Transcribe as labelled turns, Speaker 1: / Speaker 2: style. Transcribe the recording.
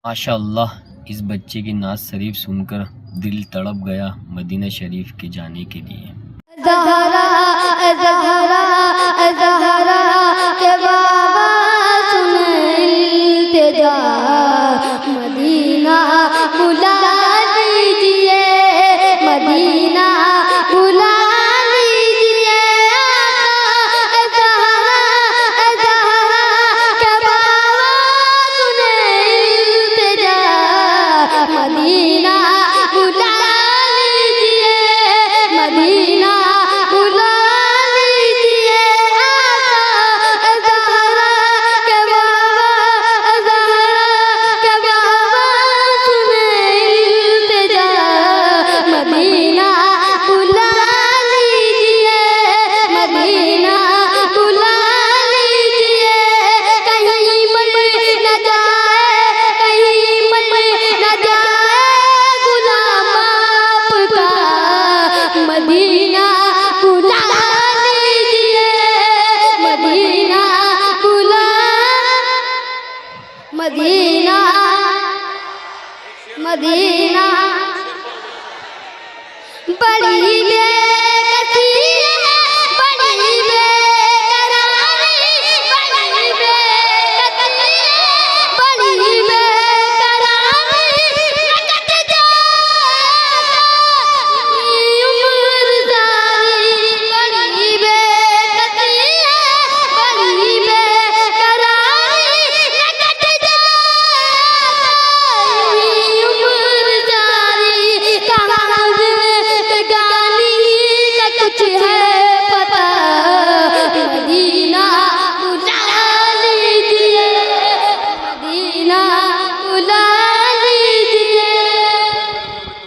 Speaker 1: माशाअल्लाह, इस बच्चे की नात शरीफ सुनकर दिल तड़प गया मदीना शरीफ के जाने के लिए।
Speaker 2: ज़हरा ज़हरा ज़हरा के बाबा सुन इल्तिजा, मदीना बुला लीजिए, मदीना बुला लीजिए। ज़हरा ज़हरा के बाबा सुन इल्तिजा, मदीना बुला लीजिए, मदीना बुला लीजिए। ज़हरा के बाबा, ज़हरा के बाबा सुन इल्तिजा, मदीना बुला लीजिए, मदीना बुला लीजिए। कहीं मन न जाए, कहीं मन न जाए गुलाम आपका, मदीना बुला लीजिए, मदीना बुला, मदीना मदीना बड़ी